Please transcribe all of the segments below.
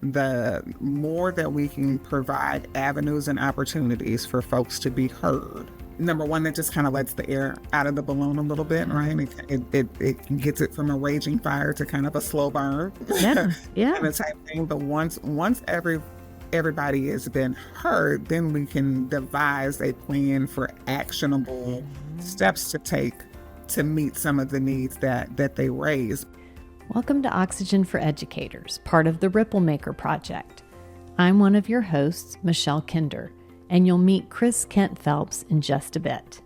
the more that we can provide avenues and opportunities for folks to be heard. Number one, that just kind of lets the air out of the balloon a little bit, right? It gets it from a raging fire to kind of a slow burn, Yeah, yeah. kind of type thing. But once everybody has been heard, then we can devise a plan for actionable steps to take to meet some of the needs that they raise. Welcome to Oxygen for Educators, part of the Ripple Maker Project. I'm one of your hosts, Michelle Kinder, and you'll meet Chris Kent Phelps in just a bit.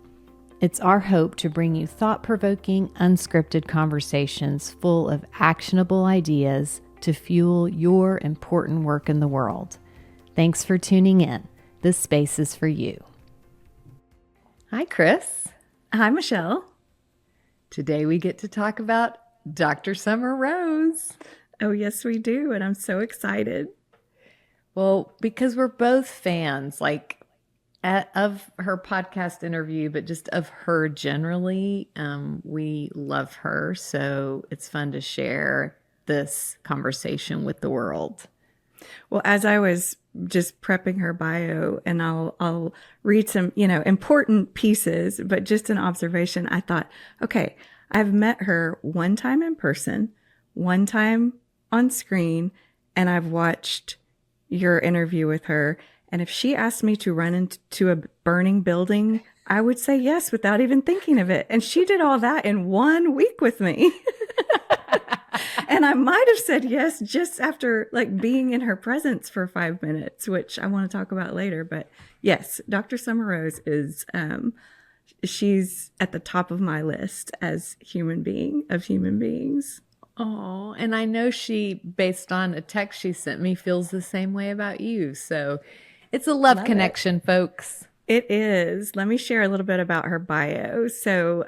It's our hope to bring you thought-provoking, unscripted conversations full of actionable ideas to fuel your important work in the world. Thanks for tuning in. This space is for you. Hi, Chris. Hi, Michelle. Today we get to talk about Dr. Summer Rose. Oh, yes, we do. And I'm so excited. Well, because we're both fans, of her podcast interview, but just of her generally. We love her. So it's fun to share this conversation with the world. Well, as I was just prepping her bio, and I'll read some, important pieces, but just an observation, I thought, okay, I've met her one time in person, one time on screen, and I've watched your interview with her. And if she asked me to run into a burning building, I would say yes without even thinking of it. And she did all that in 1 week with me. And I might have said yes just after being in her presence for 5 minutes, which I want to talk about later. But yes, Dr. Summer Rose is, she's at the top of my list as human beings. Oh, and I know she, based on a text she sent me, feels the same way about you. So it's a love connection, folks. It is. Let me share a little bit about her bio. So,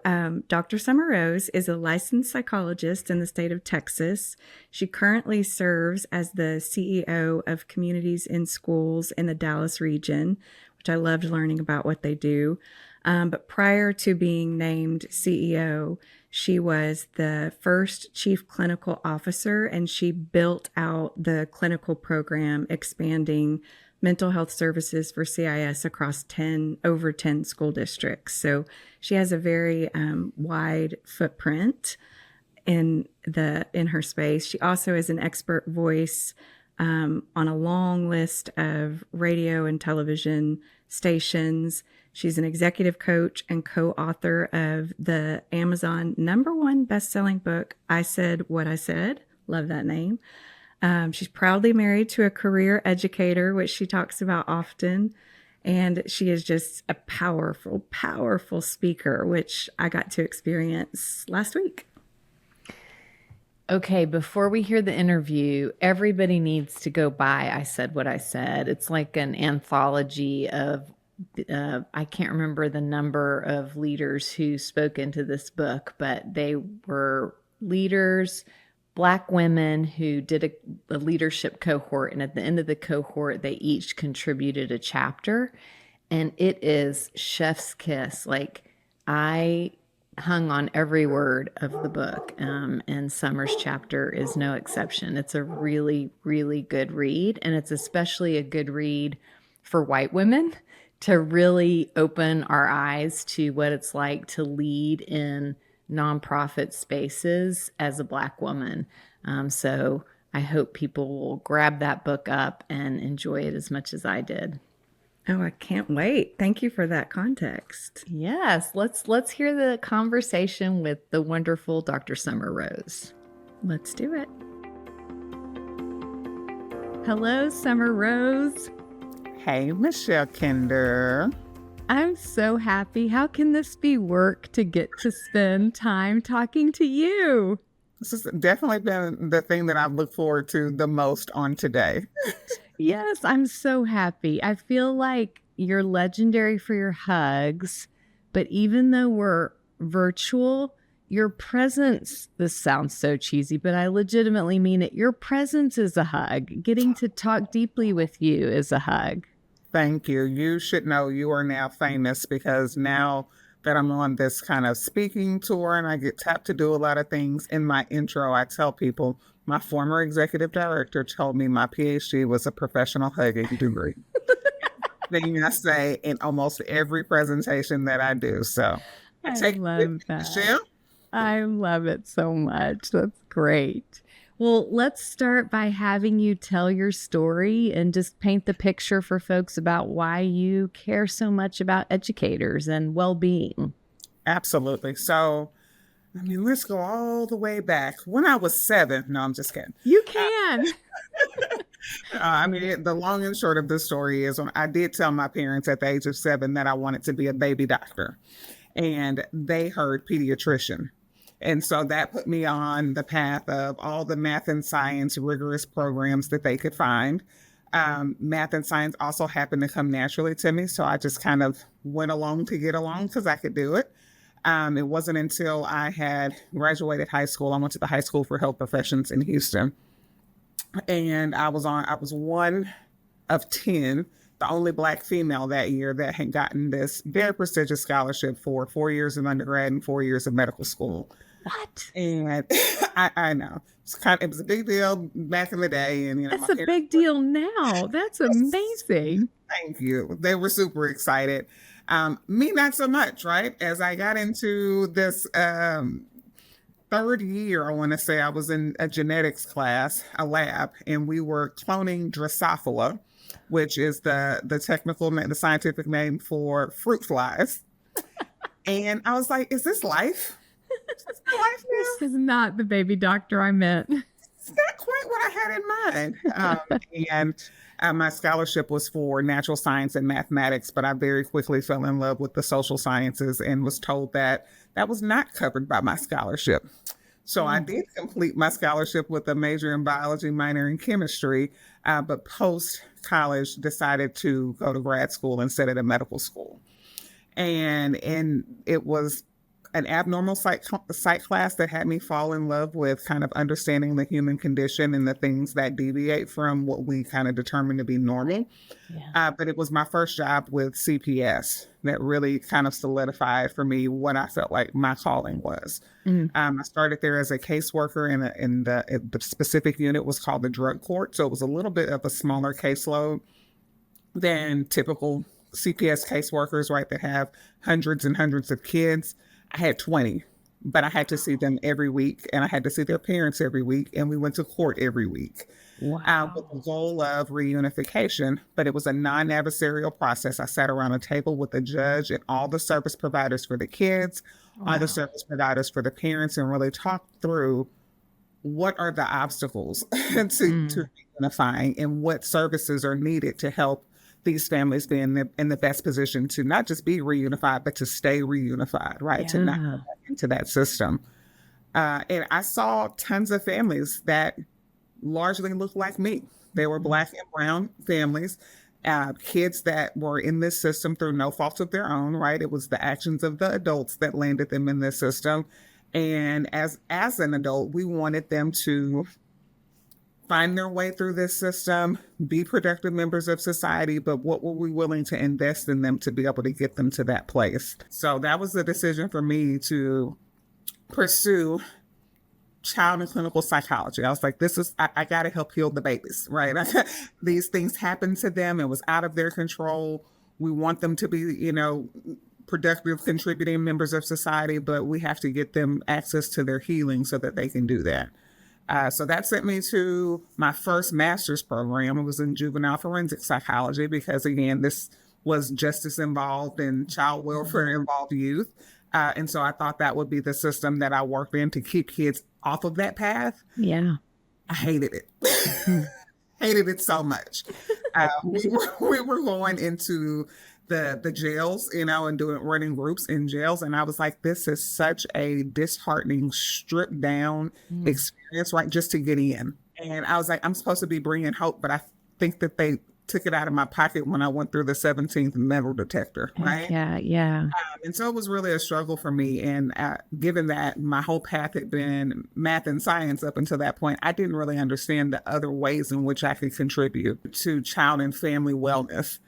Dr. Summer Rose is a licensed psychologist in the state of Texas. She currently serves as the CEO of Communities in Schools in the Dallas region, which I loved learning about what they do. But prior to being named CEO, she was the first chief clinical officer, and she built out the clinical program, expanding mental health services for CIS across over 10 school districts. So she has a very wide footprint in her space. She also is an expert voice on a long list of radio and television stations. She's an executive coach and co-author of the Amazon #1 best-selling book, I Said What I Said. Love that name. She's proudly married to a career educator, which she talks about often. And she is just a powerful, powerful speaker, which I got to experience last week. Okay, before we hear the interview, everybody needs to go buy I Said What I Said. It's like an anthology of, I can't remember the number of leaders who spoke into this book, but they were leaders, Black women who did a leadership cohort. And at the end of the cohort, they each contributed a chapter. And it is chef's kiss. I hung on every word of the book. And Summer's chapter is no exception. It's a really, really good read. And it's especially a good read for white women to really open our eyes to what it's like to lead in nonprofit spaces as a Black woman. So I hope people will grab that book up and enjoy it as much as I did. Oh, I can't wait. Thank you for that context. Yes, let's hear the conversation with the wonderful Dr. Summer Rose. Let's do it. Hello, Summer Rose. Hey, Michelle Kinder. I'm so happy. How can this be work to get to spend time talking to you? This has definitely been the thing that I've looked forward to the most on today. Yes, I'm so happy. I feel like you're legendary for your hugs, but even though we're virtual, your presence, this sounds so cheesy, but I legitimately mean it. Your presence is a hug. Getting to talk deeply with you is a hug. Thank you. You should know you are now famous, because now that I'm on this kind of speaking tour and I get tapped to do a lot of things, in my intro, I tell people my former executive director told me my PhD was a professional hugging degree. Thing I say in almost every presentation that I do. So I I take love it, that. Michelle. I love it so much. That's great. Well, let's start by having you tell your story and just paint the picture for folks about why you care so much about educators and well-being. Absolutely. So, I mean, let's go all the way back. When I was 7, no, I'm just kidding. You can. I mean, the long and short of the story is when I did tell my parents at the age of 7 that I wanted to be a baby doctor, and they heard pediatrician. And so that put me on the path of all the math and science rigorous programs that they could find. Math and science also happened to come naturally to me. So I just kind of went along to get along because I could do it. It wasn't until I had graduated high school. I went to the High School for Health Professions in Houston. And I was one of 10, the only Black female that year that had gotten this very prestigious scholarship for 4 years of undergrad and 4 years of medical school. What? And I know it was a big deal back in the day, and That's a big deal now. That's amazing. Thank you. They were super excited. Me, not so much. Right as I got into this third year, I want to say I was in a genetics class, a lab, and we were cloning Drosophila, which is the technical name, the scientific name for fruit flies. And I was like, "Is this life? This is not the baby doctor I meant." It's not quite what I had in mind. And my scholarship was for natural science and mathematics, but I very quickly fell in love with the social sciences and was told that that was not covered by my scholarship. So I did complete my scholarship with a major in biology, minor in chemistry, but post-college decided to go to grad school instead of the medical school. And it was an abnormal psych class that had me fall in love with kind of understanding the human condition and the things that deviate from what we kind of determine to be normal. Yeah. But it was my first job with CPS that really kind of solidified for me what I felt like my calling was. I started there as a caseworker, and the specific unit was called the drug court. So it was a little bit of a smaller caseload than typical CPS caseworkers, right, that have hundreds and hundreds of kids. I had 20, but I had to see them every week, and I had to see their parents every week, and we went to court every week. Wow. With the goal of reunification, but it was a non-adversarial process. I sat around a table with the judge and all the service providers for the kids, all the service providers for the parents, and really talked through what are the obstacles to reunifying and what services are needed to help these families be in the best position to not just be reunified, but to stay reunified, right? Yeah. To not go back into that system. And I saw tons of families that largely looked like me. They were Black and brown families, kids that were in this system through no fault of their own, right? It was the actions of the adults that landed them in this system. And as an adult, we wanted them to find their way through this system, be productive members of society, but what were we willing to invest in them to be able to get them to that place? So that was the decision for me to pursue child and clinical psychology. I was like, I got to help heal the babies, right? These things happen to them. It was out of their control. We want them to be, productive, contributing members of society, but we have to get them access to their healing so that they can do that. So that sent me to my first master's program. It was in juvenile forensic psychology because, again, this was justice involved and child welfare involved youth. And so I thought that would be the system that I worked in to keep kids off of that path. Yeah. I hated it. Hated it so much. We were going into the jails, and running groups in jails. And I was like, this is such a disheartening, stripped down experience, right? Just to get in. And I was like, I'm supposed to be bringing hope, but I think that they took it out of my pocket when I went through the 17th metal detector, right? Yeah. And so it was really a struggle for me. And given that my whole path had been math and science up until that point, I didn't really understand the other ways in which I could contribute to child and family wellness.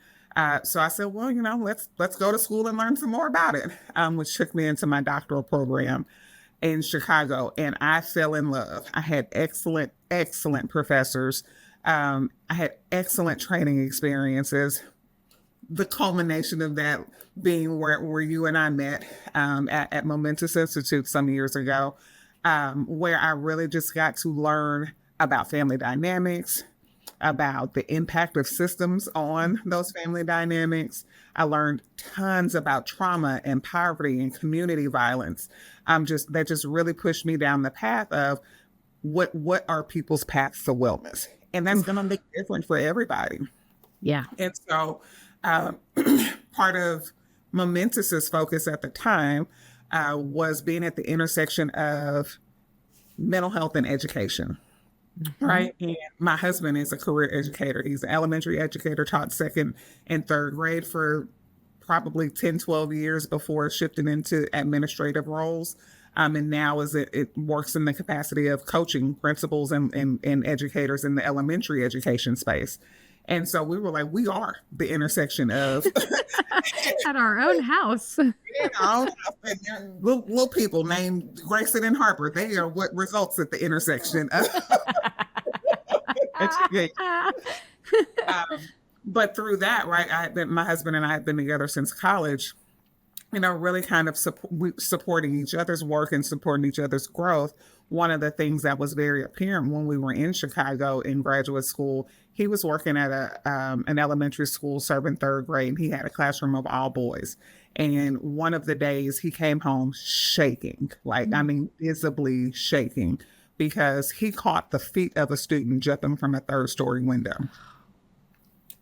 So I said, well, let's go to school and learn some more about it, which took me into my doctoral program. in Chicago, and I fell in love. I had excellent professors. I had excellent training experiences. The culmination of that being where you and I met at Momentous Institute some years ago, where I really just got to learn about family dynamics, about the impact of systems on those family dynamics. I learned tons about trauma and poverty and community violence. That just really pushed me down the path of what are people's paths to wellness, and that's going to look different for everybody. Yeah. And so, part of Momentous's focus at the time was being at the intersection of mental health and education. Right. And my husband is a career educator. He's an elementary educator, taught second and third grade for probably 10, 12 years before shifting into administrative roles. And now it works in the capacity of coaching principals and educators in the elementary education space. And so we were like, we are the intersection of At our own house. little people named Grayson and Harper. They are what results at the intersection of education. But through that, right, my husband and I have been together since college, really kind of supporting each other's work and supporting each other's growth. One of the things that was very apparent when we were in Chicago in graduate school, he was working at an elementary school serving third grade, and he had a classroom of all boys. And one of the days he came home shaking, visibly shaking, because he caught the feet of a student jumping from a third-story window.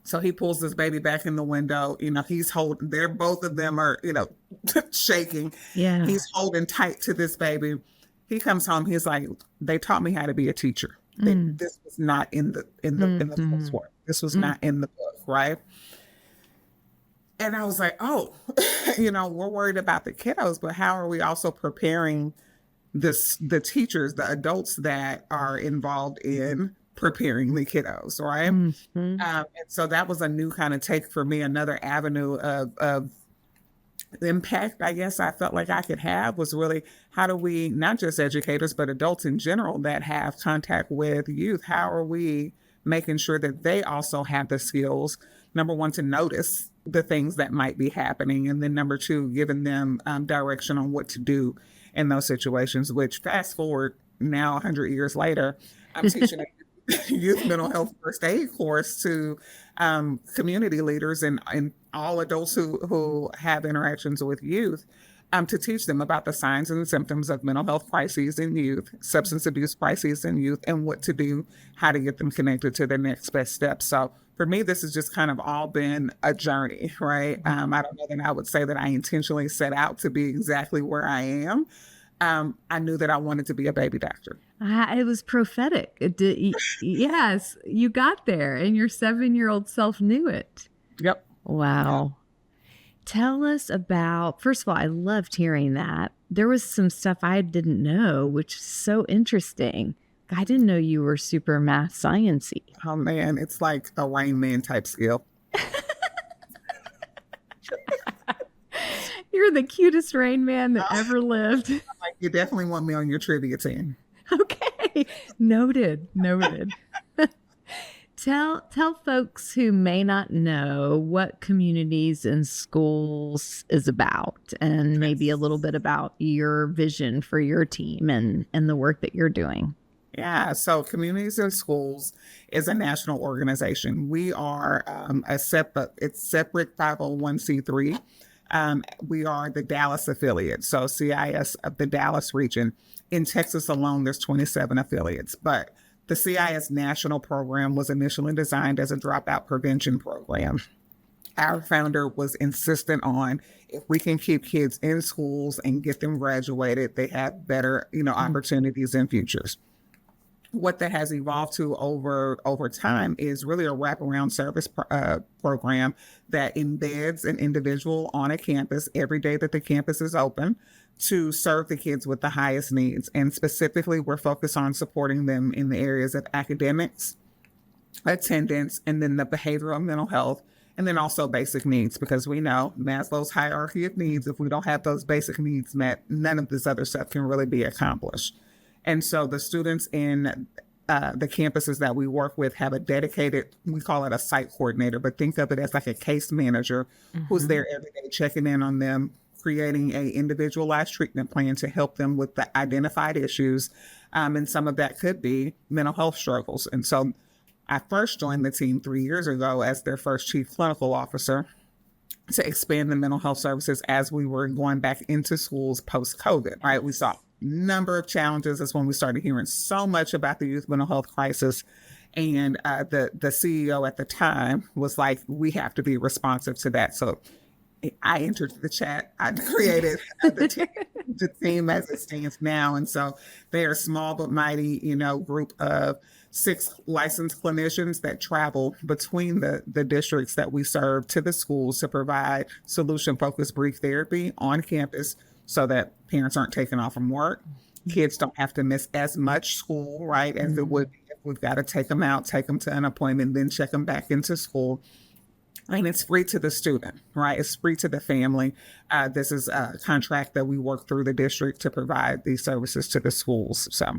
So he pulls this baby back in the window. He's holding, both of them are, shaking. Yeah. He's holding tight to this baby. He comes home. He's like, they taught me how to be a teacher. This was not in the coursework. This was not in the book, right? And I was like, oh, we're worried about the kiddos, but how are we also preparing the teachers, the adults that are involved in preparing the kiddos, right? And so that was a new kind of take for me. Another avenue of impact, I guess, I felt like I could have was really, how do we, not just educators, but adults in general that have contact with youth, how are we making sure that they also have the skills, number one, to notice the things that might be happening, and then number two, giving them direction on what to do in those situations, which fast forward now 100 years later, I'm teaching a youth mental health first aid course to community leaders and all adults who have interactions with youth, to teach them about the signs and symptoms of mental health crises in youth, substance abuse crises in youth, and what to do, how to get them connected to their next best steps. So for me, this has just kind of all been a journey, right? I don't know that I would say that I intentionally set out to be exactly where I am. I knew that I wanted to be a baby doctor. It was prophetic. Yes, you got there, and your 7-year-old self knew it. Yep. Wow. Tell us about, first of all, I loved hearing that. There was some stuff I didn't know, which is so interesting. I didn't know you were super math sciencey. Oh man, it's like a Rain Man type skill. You're the cutest Rain Man that ever lived. Like, you definitely want me on your trivia team. Okay. Noted. Tell folks who may not know what Communities in Schools is about, and maybe a little bit about your vision for your team and the work that you're doing. Yeah, so Communities in Schools is a national organization. We are a separate 501c3. We are the Dallas affiliate, so CIS of the Dallas region. In Texas alone, there's 27 affiliates, but the CIS national program was initially designed as a dropout prevention program. Our founder was insistent on, if we can keep kids in schools and get them graduated, they have better, opportunities and futures. What that has evolved to over time is really a wraparound service program that embeds an individual on a campus every day that the campus is open to serve the kids with the highest needs. And specifically, we're focused on supporting them in the areas of academics, attendance, and then the behavioral and mental health, And then also basic needs, because we know Maslow's hierarchy of needs, if we don't have those basic needs met, none of this other stuff can really be accomplished. And so the students in the campuses that we work with have a dedicated, we call it a site coordinator, but think of it as like a case manager who's there every day checking in on them, creating a individualized treatment plan to help them with the identified issues. And some of that could be mental health struggles. And so I first joined the team 3 years ago as their first chief clinical officer to expand the mental health services as we were going back into schools post-COVID, right? We saw a number of challenges. That's when we started hearing so much about the youth mental health crisis. And the CEO at the time was like, we have to be responsive to that. So I entered the chat. I created the team as it stands now. And so they are a small but mighty, group of 6 licensed clinicians that travel between the districts that we serve to the schools to provide solution-focused brief therapy on campus so that parents aren't taken off from work. Kids don't have to miss as much school, right, as it would be if we've got to take them out, take them to an appointment, then check them back into school. And it's free to the student, right? It's free to the family. This is a contract that we work through the district to provide these services to the schools. So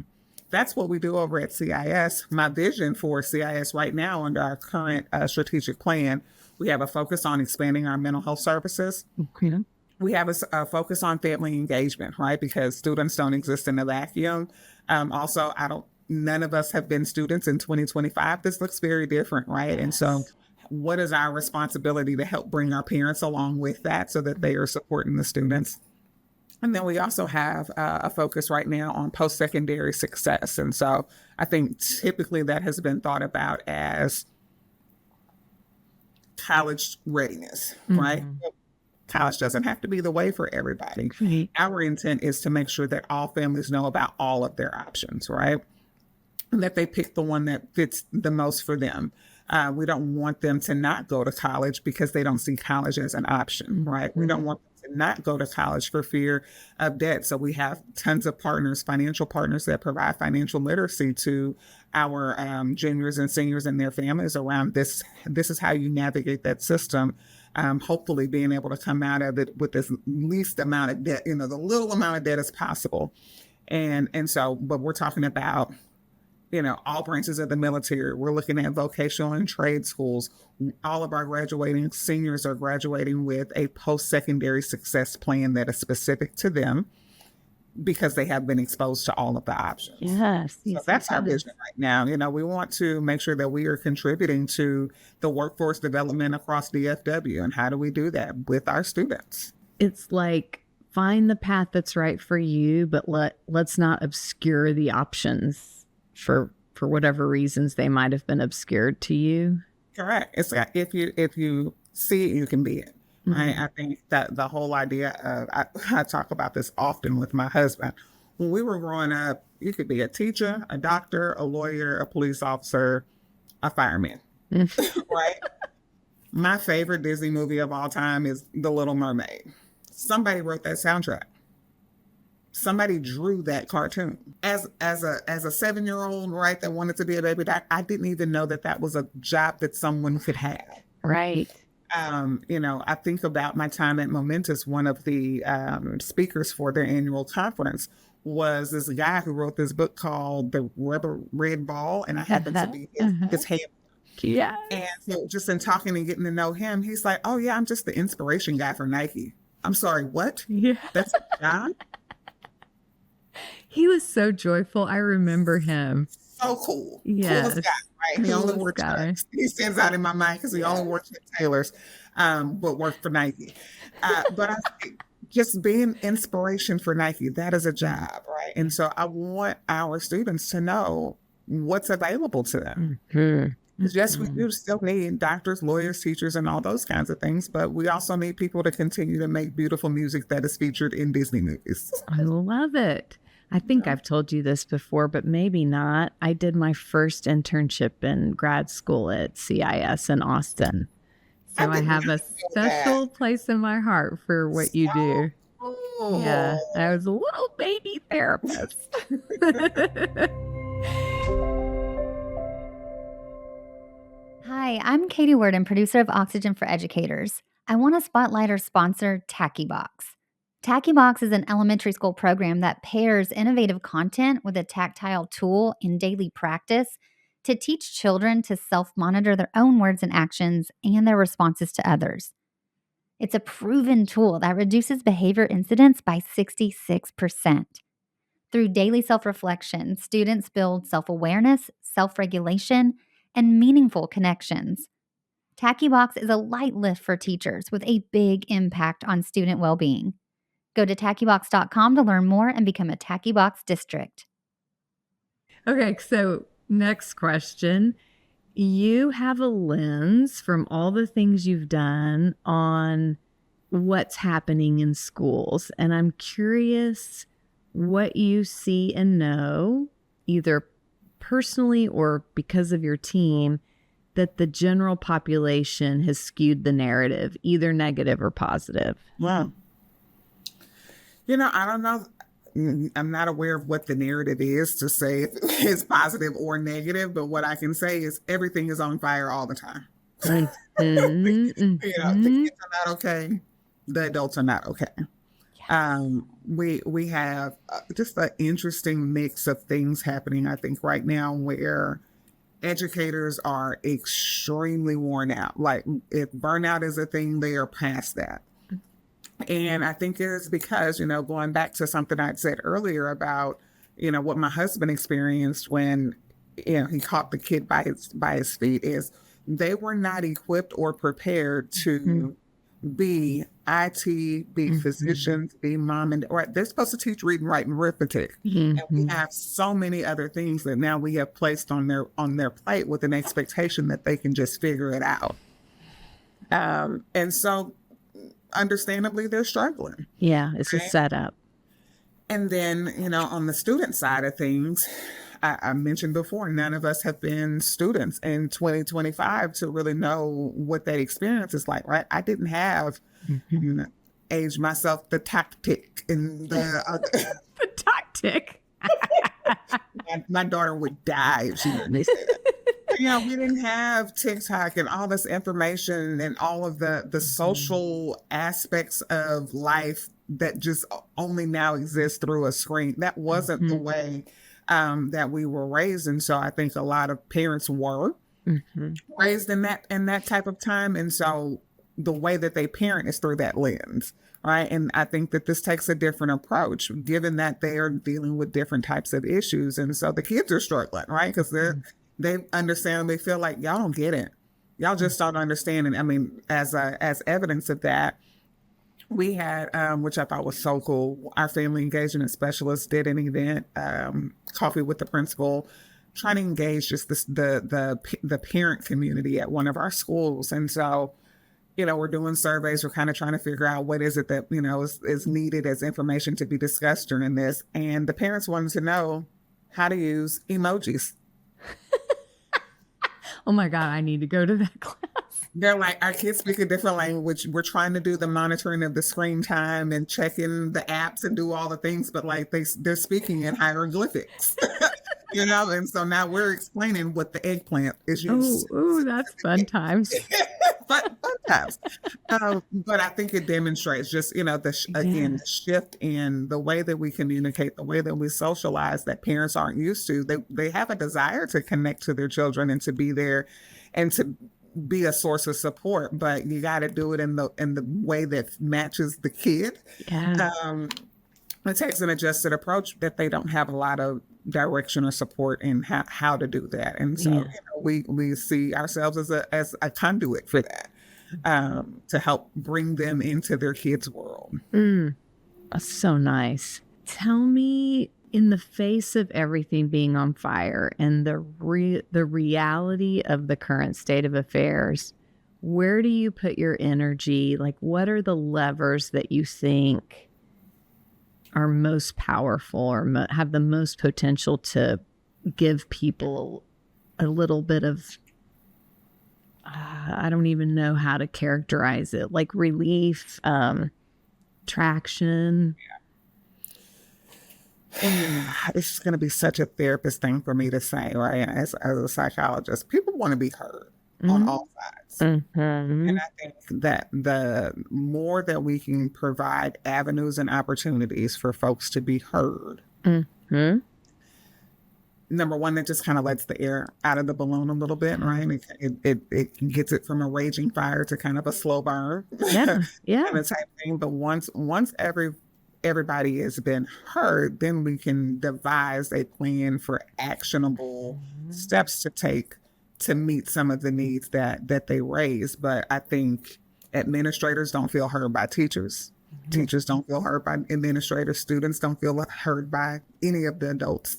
that's what we do over at CIS. My vision for CIS right now under our current strategic plan, we have a focus on expanding our mental health services. Okay. We have a focus on family engagement, right? Because students don't exist in a vacuum. Also, none of us have been students in 2025. This looks very different, right? Yes. And so what is our responsibility to help bring our parents along with that so that they are supporting the students? And then we also have a focus right now on post-secondary success. And so I think typically that has been thought about as college readiness, right? College doesn't have to be the way for everybody. Right. Our intent is to make sure that all families know about all of their options, right? And that they pick the one that fits the most for them. We don't want them to not go to college because they don't see college as an option, right? We don't want them to not go to college for fear of debt. So we have tons of partners, financial partners that provide financial literacy to our juniors and seniors and their families around this. This is how you navigate that system. Hopefully being able to come out of it with this least amount of debt, the little amount of debt as possible. And so, but we're talking about, all branches of the military. We're looking at vocational and trade schools. All of our graduating seniors are graduating with a post-secondary success plan that is specific to them because they have been exposed to all of the options. Yes. So that's our vision right now. We want to make sure that we are contributing to the workforce development across DFW. And how do we do that? With our students. It's like, find the path that's right for you, but let's not obscure the options for whatever reasons they might have been obscured to you. Correct. It's like if you see it, you can be it. Right? I think that the whole idea of, I talk about this often with my husband. When we were growing up, you could be a teacher, a doctor, a lawyer, a police officer, a fireman. Right? My favorite Disney movie of all time is The Little Mermaid. Somebody wrote that soundtrack. Somebody drew that cartoon. As a 7-year-old, right, that wanted to be a baby doctor, I didn't even know that was a job that someone could have. Right. I think about my time at Momentous. One of the speakers for their annual conference was this guy who wrote this book called The Rubber Red Ball, and I happened to be his hand. Yeah. And so just in talking and getting to know him, he's like, "Oh yeah, I'm just the inspiration guy for Nike." I'm sorry, what? Yeah. That's a job? He was so joyful. I remember him. So cool. Yes. Coolest guy, right? He only wore Chucks. He stands out in my mind because he only wore Chuck Taylors, but worked for Nike. But I think just being inspiration for Nike, that is a job, right? And so I want our students to know what's available to them. Yes, we do still need doctors, lawyers, teachers, and all those kinds of things, but we also need people to continue to make beautiful music that is featured in Disney movies. I love it. I think I've told you this before, but maybe not. I did my first internship in grad school at CIS in Austin. So I have a special place in my heart for what you do. Cool. Yeah, I was a little baby therapist. Hi, Hi, I'm Katie Worden, producer of Oxygen for Educators. I want to spotlight our sponsor, TackyBox. TackyBox is an elementary school program that pairs innovative content with a tactile tool in daily practice to teach children to self-monitor their own words and actions and their responses to others. It's a proven tool that reduces behavior incidents by 66%. Through daily self-reflection, students build self-awareness, self-regulation, and meaningful connections. TackyBox is a light lift for teachers with a big impact on student well-being. Go to tackybox.com to learn more and become a TackyBox district. Okay, so next question. You have a lens from all the things you've done on what's happening in schools, and I'm curious what you see and know, either personally or because of your team, that the general population has skewed the narrative, either negative or positive. Wow. I don't know. I'm not aware of what the narrative is to say if it's positive or negative, but what I can say is everything is on fire all the time. The kids are not okay. The adults are not okay. We have just an interesting mix of things happening, I think, right now where educators are extremely worn out. Like if burnout is a thing, they are past that. And I think it is because, going back to something I'd said earlier about, what my husband experienced when, he caught the kid by his feet is they were not equipped or prepared to be IT, be physicians, be mom and dad. They're supposed to teach reading, writing, arithmetic. And we have so many other things that now we have placed on their plate with an expectation that they can just figure it out. And so understandably, they're struggling. Yeah, it's a setup. And then, on the student side of things, I mentioned before, none of us have been students in 2025 to really know what that experience is like, right? I didn't have, age myself, the tactic and the... The tactic. my daughter would die if she heard me say that. We didn't have TikTok and all this information and all of the social aspects of life that just only now exist through a screen. That wasn't the way that we were raised. And so I think a lot of parents were raised in that type of time. And so the way that they parent is through that lens. Right. And I think that this takes a different approach, given that they are dealing with different types of issues. And so the kids are struggling, right? Because they understand, they feel like y'all don't get it. Y'all just don't understand. And I mean, as evidence of that, we had, which I thought was so cool, our family engagement specialist did an event, Coffee with the Principal, trying to engage just the parent community at one of our schools. And so, we're doing surveys. We're kind of trying to figure out what is it that, is needed as information to be discussed during this. And the parents wanted to know how to use emojis. Oh my God, I need to go to that class. They're like, our kids speak a different language. We're trying to do the monitoring of the screen time and checking the apps and do all the things, but like they're speaking in hieroglyphics, and so now we're explaining what the eggplant is used. Oh, that's fun times. Fun times. But I think it demonstrates just, the shift in the way that we communicate, the way that we socialize that parents aren't used to. They have a desire to connect to their children and to be there and to be a source of support, but you got to do it in the way that matches the kid. Yeah. It takes an adjusted approach that they don't have a lot of direction or support in how to do that. And so we see ourselves as a conduit for that, to help bring them into their kids' world. That's so nice. Tell me, in the face of everything being on fire and the reality of the current state of affairs, where do you put your energy? Like, what are the levers that you think are most powerful or have the most potential to give people a little bit of, I don't even know how to characterize it, like relief, traction? It's going to be such a therapist thing for me to say, right? As a psychologist, people want to be heard. on all sides. Mm-hmm. And I think that the more that we can provide avenues and opportunities for folks to be heard, Mm-hmm. number one, that just kind of lets the air out of the balloon a little bit, right? It gets it from a raging fire to kind of a slow burn, Yeah. Yeah. kind of type thing. But once everybody has been heard, then we can devise a plan for actionable steps to take to meet some of the needs that they raise. But I think administrators don't feel heard by teachers. Teachers don't feel heard by administrators. Students don't feel heard by any of the adults,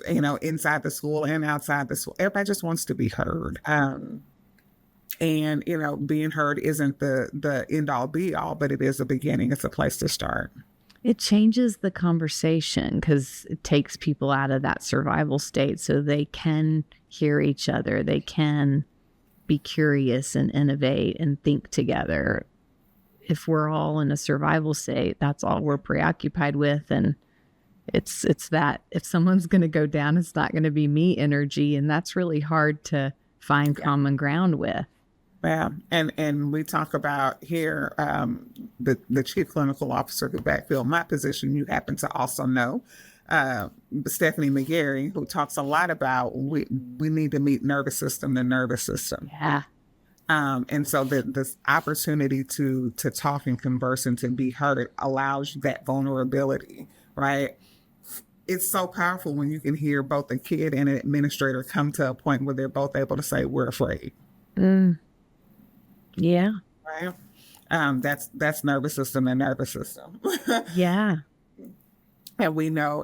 inside the school and outside the school. Everybody just wants to be heard. And, being heard isn't the end all be all, but it is a beginning. It's a place to start. It changes the conversation because it takes people out of that survival state so they can hear each other. They can be curious and innovate and think together. If we're all in a survival state, that's all we're preoccupied with. And it's that if someone's going to go down, it's not going to be me energy. And that's really hard to find common ground with. Yeah, and we talk about here the chief clinical officer who backfilled my position. You happen to also know Stephanie McGarry, who talks a lot about we need to meet the nervous system. Yeah. And so this opportunity to talk and converse and to be heard allows that vulnerability, right? It's so powerful when you can hear both a kid and an administrator come to a point where they're both able to say, "We're afraid." Yeah. Right. That's nervous system and nervous system. Yeah. And we know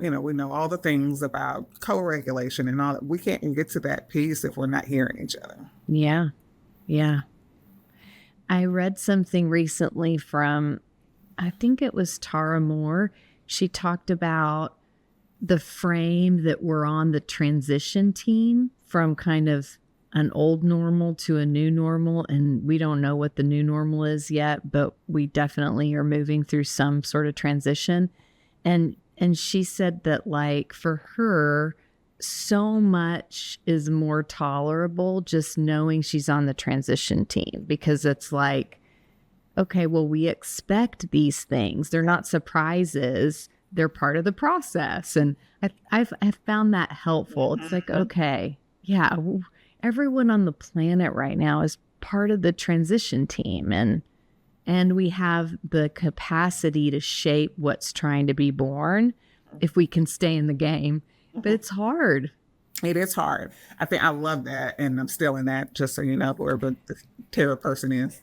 all the things about co-regulation and all that. We can't get to that piece if we're not hearing each other. Yeah. Yeah. I read something recently from, I think it was Tara Moore. She talked about the frame that we're on the transition team from kind of an old normal to a new normal. And we don't know what the new normal is yet, but we definitely are moving through some sort of transition. And she said that, like, for her, so much is more tolerable just knowing she's on the transition team, because it's like, okay, well, we expect these things. They're not surprises. They're part of the process. And I've found that helpful. It's like, okay, yeah, everyone on the planet right now is part of the transition team. And we have the capacity to shape what's trying to be born if we can stay in the game. But it's hard. It is hard. I think I love that. And I'm still in that, just so you know, whoever the terror person is.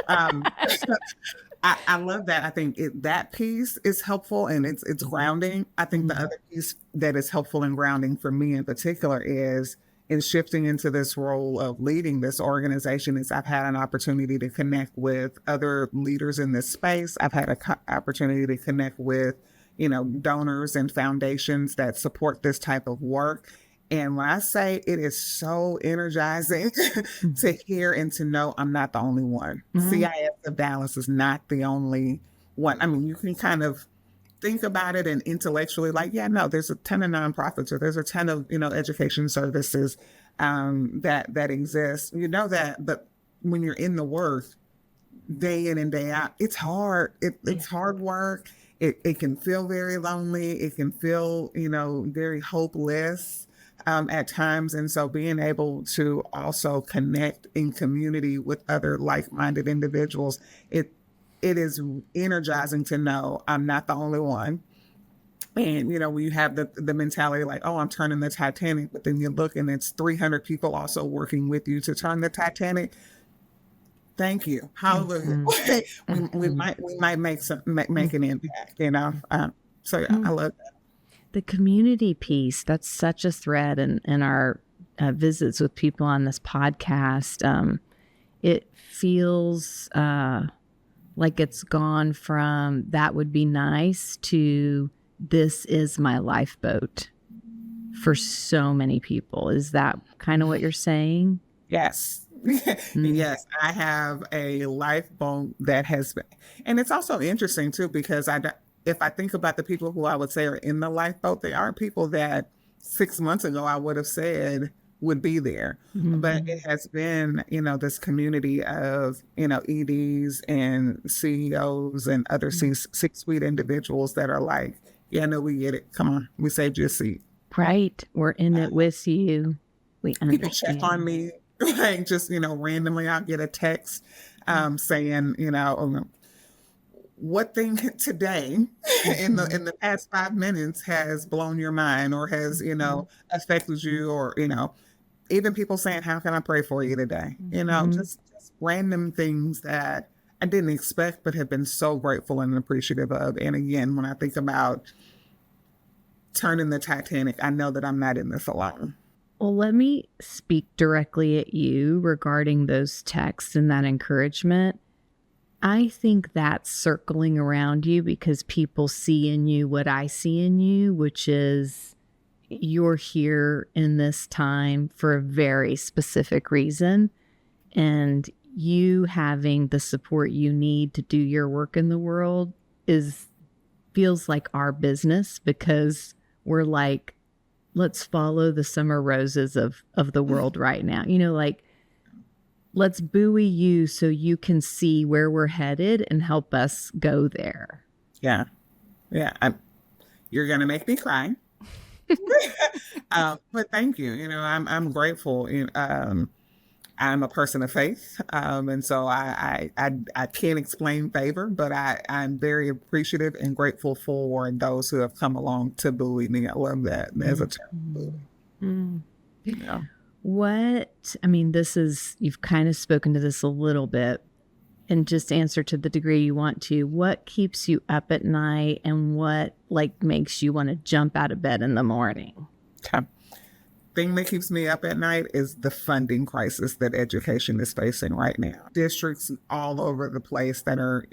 I love that. I think that piece is helpful and it's grounding. I think the other piece that is helpful and grounding for me in particular is in shifting into this role of leading this organization is I've had an opportunity to connect with other leaders in this space. I've had an opportunity to connect with, donors and foundations that support this type of work. And when I say it is so energizing to hear and to know I'm not the only one. CIS of Dallas is not the only one. I mean, you can kind of think about it and intellectually like, yeah, no, there's a ton of nonprofits or there's a ton of, education services that exist. You know that, but when you're in the work day in and day out, it's hard. It's hard work. It can feel very lonely. It can feel, very hopeless at times. And so being able to also connect in community with other like-minded individuals, it is energizing to know I'm not the only one. And, when you have the mentality like, oh, I'm turning the Titanic, but then you look and it's 300 people also working with you to turn the Titanic. Thank you. Hallelujah. we might make an impact, So I love that. The community piece, that's such a thread in our visits with people on this podcast. It feels like it's gone from that would be nice to this is my lifeboat for so many people. Is that kind of what you're saying? Yes. Yes, I have a lifeboat that has been, and it's also interesting too, because if I think about the people who I would say are in the lifeboat, they aren't people that 6 months ago I would have said would be there. But it has been, this community of, EDs and CEOs and other C-suite individuals that are like, yeah, no, we get it. Come on, we saved you a seat. Right. We're in it with you. We People check understand. on me, like just, randomly I'll get a text saying, what thing today in the past 5 minutes has blown your mind or has, affected you, or, even people saying, how can I pray for you today? Just random things that I didn't expect, but have been so grateful and appreciative of. And again, when I think about turning the Titanic, I know that I'm not in this alone. Well, let me speak directly at you regarding those texts and that encouragement. I think that's circling around you because people see in you what I see in you, which is you're here in this time for a very specific reason. And you having the support you need to do your work in the world feels like our business, because we're like, let's follow the summer roses of the world right now. Like, let's buoy you so you can see where we're headed and help us go there. Yeah. Yeah. You're going to make me cry. But thank you. I'm grateful. I'm a person of faith. And so I can't explain favor, but I'm very appreciative and grateful for those who have come along to buoy me. I love that as a term. Yeah. You've kind of spoken to this a little bit, and just answer to the degree you want to. What keeps you up at night, and what makes you want to jump out of bed in the morning? Okay. Thing that keeps me up at night is the funding crisis that education is facing right now. Districts all over the place that are,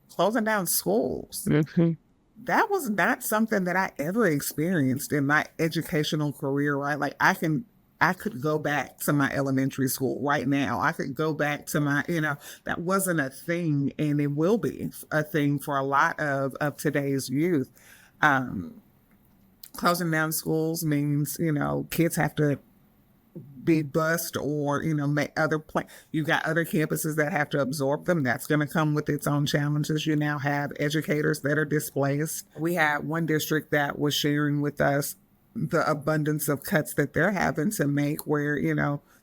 closing down schools. Mm-hmm. That was not something that I ever experienced in my educational career, right? Like I could go back to my elementary school right now. I could go back to my, that wasn't a thing, and it will be a thing for a lot of today's youth. Closing down schools means, kids have to be bused or, make other you've got other campuses that have to absorb them. That's going to come with its own challenges. You now have educators that are displaced. We had one district that was sharing with us the abundance of cuts that they're having to make, where,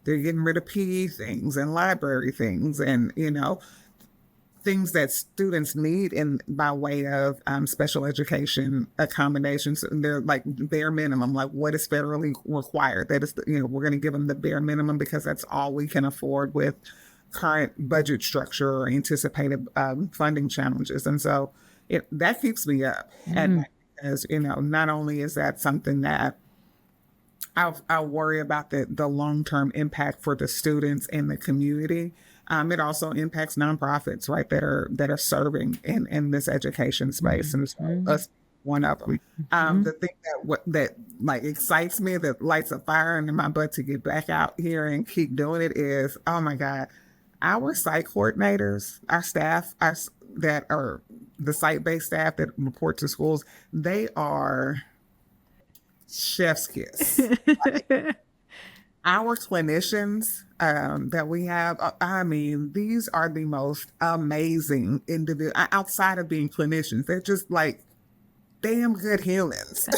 they're getting rid of PE things and library things and, things that students need by way of special education accommodations. And they're like bare minimum, like what is federally required. That is, we're going to give them the bare minimum because that's all we can afford with current budget structure or anticipated funding challenges. And so that keeps me up at night, because, not only is that something that I worry about the long-term impact for the students and the community. It also impacts nonprofits, right, that are serving in this education space, and so us one of them. The thing that excites me, that lights a fire under my butt to get back out here and keep doing it is, oh my God, our site coordinators, our staff, that are the site-based staff that report to schools, they are chef's kiss. Our clinicians that we have, these are the most amazing individuals. Outside of being clinicians, they're just like damn good humans.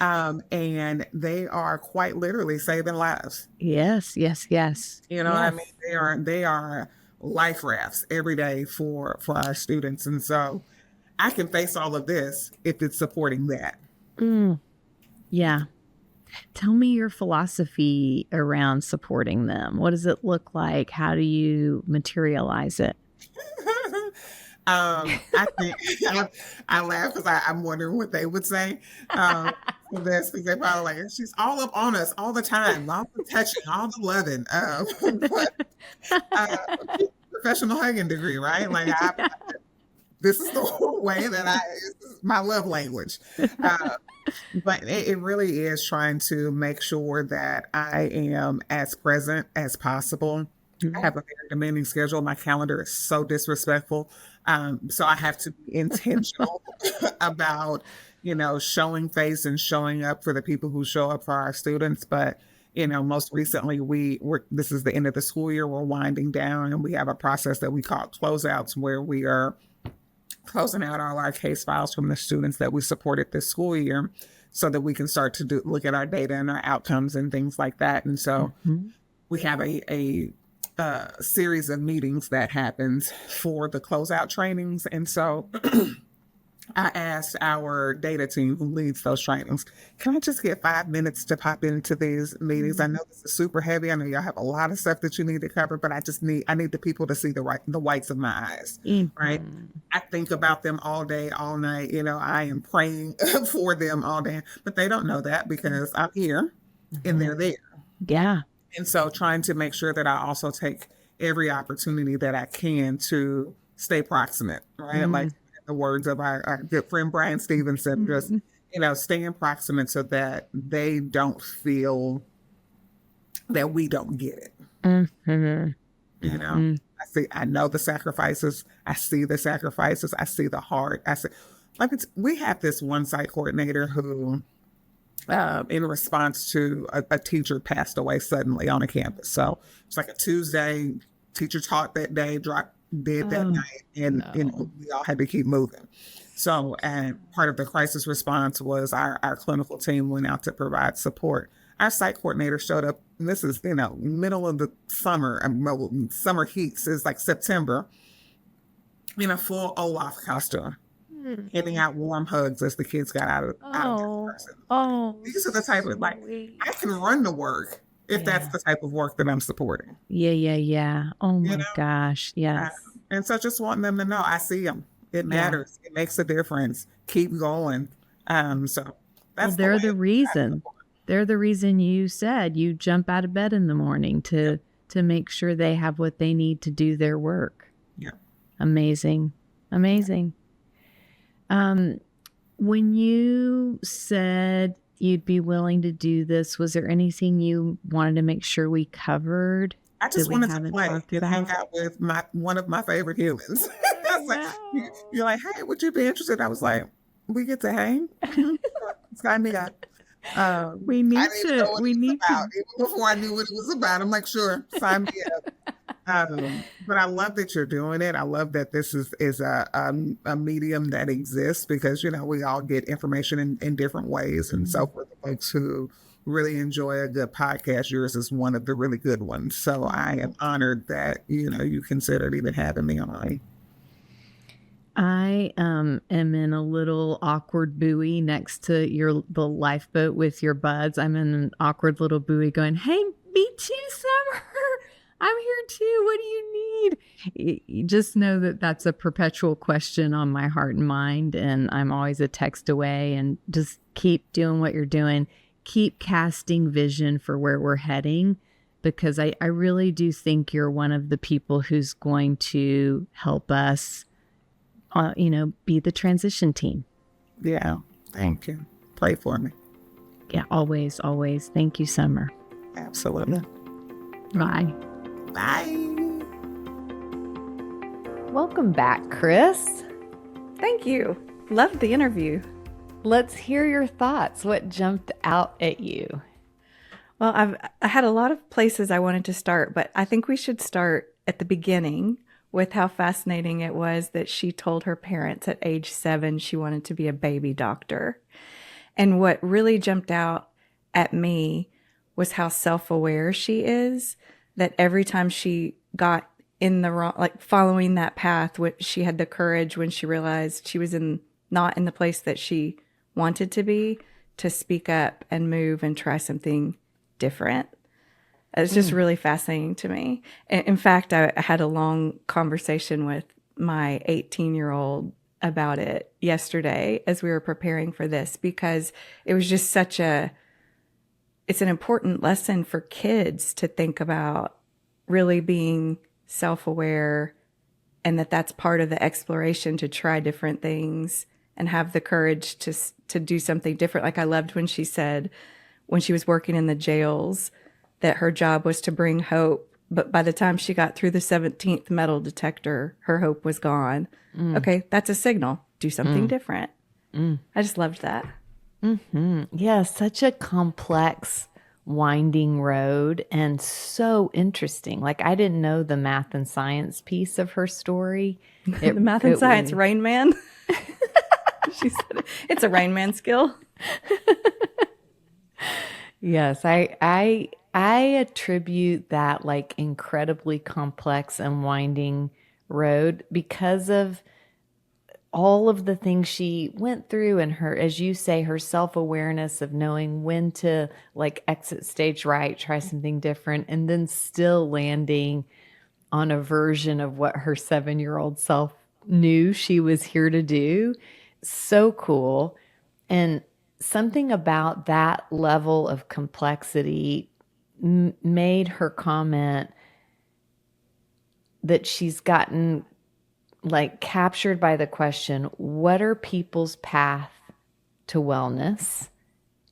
And they are quite literally saving lives. Yes. What I mean? They are life rafts every day for our students. And so I can face all of this if it's supporting that. Yeah. Tell me your philosophy around supporting them. What does it look like? How do you materialize it? I think I laugh because I'm wondering what they would say for this, because they probably like, she's all up on us all the time, all the touching, all the loving. Professional hugging degree, right? Like this is the way that this is my love language. But it really is trying to make sure that I am as present as possible. I have a very demanding schedule. My calendar is so disrespectful. So I have to be intentional about, showing face and showing up for the people who show up for our students. But, most recently this is the end of the school year, we're winding down, and we have a process that we call closeouts, where we are closing out all our case files from the students that we supported this school year, so that we can start to look at our data and our outcomes and things like that. And so we have a series of meetings that happens for the closeout trainings. And so I asked our data team who leads those trainings, can I just get 5 minutes to pop into these meetings? I know this is super heavy. I know y'all have a lot of stuff that you need to cover, but I need the people to see the whites of my eyes, right? I think about them all day, all night. I am praying for them all day, but they don't know that because I'm here and they're there. Yeah. And so trying to make sure that I also take every opportunity that I can to stay proximate, right? Like the words of our good friend Brian Stevenson, just, staying proximate so that they don't feel that we don't get it. I know the sacrifices. I see the sacrifices. I see the heart. We have this one site coordinator who, in response to a teacher passed away suddenly on a campus. So it's like a Tuesday, teacher taught that day, dropped dead that night, and we all had to keep moving. So, and part of the crisis response was our clinical team went out to provide support. Our site coordinator showed up, and this is, middle of the summer, summer heat, so it's like September, in a full Olaf costume, handing out warm hugs as the kids got out of the person. These are the type of, I can run to work if that's the type of work that I'm supporting. Yeah. Oh my gosh. Yes. And so just wanting them to know, I see them. It matters. It makes a difference. Keep going. So that's they're the reason. They're the reason you said you jump out of bed in the morning to make sure they have what they need to do their work. Yeah. Amazing. When you said you'd be willing to do this, was there anything you wanted to make sure we covered? I just wanted to play and hang out with one of my favorite humans. You're like, hey, would you be interested? I was like, we get to hang? Sign me up. We need to. Even before I knew what it was about, I'm like, sure, sign me up. But I love that you're doing it. I love that this is a medium that exists because, we all get information in different ways. And so for the folks who really enjoy a good podcast, yours is one of the really good ones. So I am honored that, you considered even having me on. I am in a little awkward buoy next to the lifeboat with your buds. I'm in an awkward little buoy going, hey, me too, Summer. I'm here too. What do you need? You just know that that's a perpetual question on my heart and mind. And I'm always a text away, and just keep doing what you're doing. Keep casting vision for where we're heading, because I really do think you're one of the people who's going to help us, be the transition team. Yeah. Thank you. Pray for me. Yeah, always. Thank you, Summer. Absolutely. Bye. Bye. Welcome back, Chris. Thank you. Loved the interview. Let's hear your thoughts. What jumped out at you? Well, I had a lot of places I wanted to start, but I think we should start at the beginning with how fascinating it was that she told her parents at age 7 she wanted to be a baby doctor. And what really jumped out at me was how self-aware she is, that every time she got in the wrong, following that path, she had the courage when she realized she was not in the place that she wanted to be, to speak up and move and try something different. It's just really fascinating to me. In fact, I had a long conversation with my 18-year-old about it yesterday as we were preparing for this, because it was just it's an important lesson for kids to think about really being self-aware, and that's part of the exploration, to try different things and have the courage to do something different. I loved when she said when she was working in the jails that her job was to bring hope, but by the time she got through the 17th metal detector, her hope was gone. Okay, that's a signal. Do something different. I just loved that. Yeah, such a complex, winding road and so interesting. Like, I didn't know the math and science piece of her story. The math and science, really- Rain Man. She said it's a Rain Man skill. Yes, I attribute that like incredibly complex and winding road because of all of the things she went through and her, as you say, her self-awareness of knowing when to like exit stage right, try something different, and then still landing on a version of what her 7-year-old self knew she was here to do. So cool. And something about that level of complexity made her comment that she's gotten like captured by the question, what are people's path to wellness?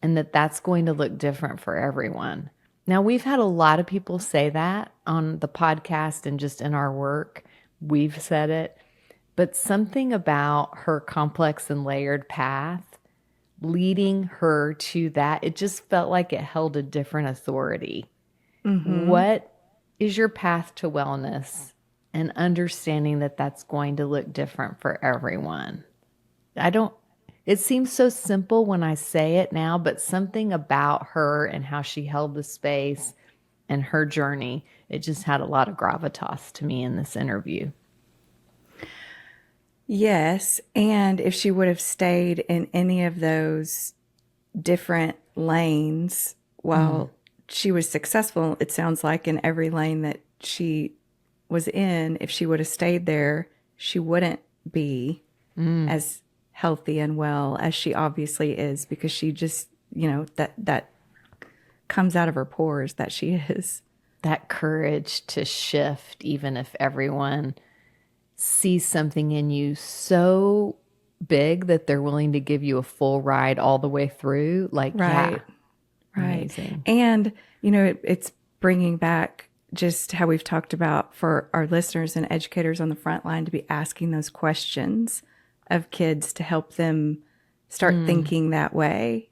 And that's going to look different for everyone. Now, we've had a lot of people say that on the podcast and just in our work. We've said it, but something about her complex and layered path leading her to that, it just felt like it held a different authority. What is your path to wellness? And understanding that that's going to look different for everyone. It seems so simple when I say it now, but something about her and how she held the space and her journey, it just had a lot of gravitas to me in this interview. Yes. And if she would have stayed in any of those different lanes while she was successful, it sounds like in every lane that she was in, if she would have stayed there, she wouldn't be as healthy and well as she obviously is, because she just, that comes out of her pores that she is. That courage to shift, even if everyone sees something in you so big that they're willing to give you a full ride all the way through. Like, Right. amazing. And, it's bringing back just how we've talked about for our listeners and educators on the front line to be asking those questions of kids to help them start thinking that way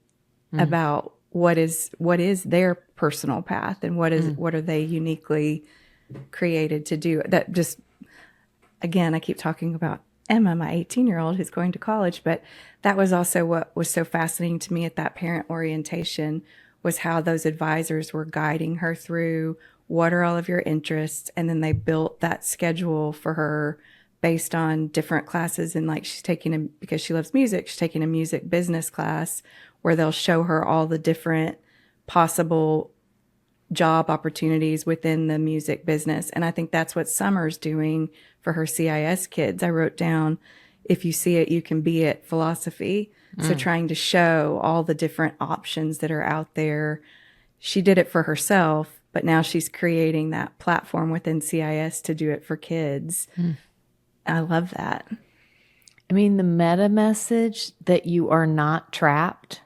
about what is their personal path and what are they uniquely created to do. That just, again, I keep talking about Emma, my 18-year-old who's going to college, but that was also what was so fascinating to me at that parent orientation, was how those advisors were guiding her through what are all of your interests, and then they built that schedule for her based on different classes. And like, she's taking because she loves music, she's taking a music business class where they'll show her all the different possible job opportunities within the music business. And I think that's what Summer's doing for her CIS kids. I wrote down, if you see it, you can be it philosophy. So trying to show all the different options that are out there. She did it for herself, but now she's creating that platform within CIS to do it for kids. I love that. I mean, the meta message that you are not trapped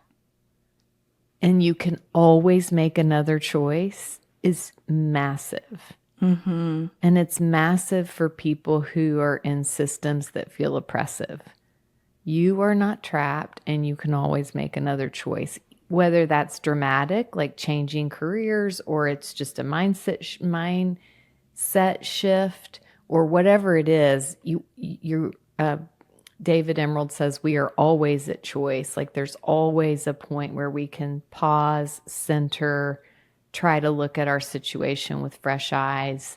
and you can always make another choice is massive. And it's massive for people who are in systems that feel oppressive. You are not trapped and you can always make another choice, whether that's dramatic, like changing careers, or it's just a mindset shift, or whatever it is. David Emerald says we are always at choice. Like, there's always a point where we can pause, center, try to look at our situation with fresh eyes,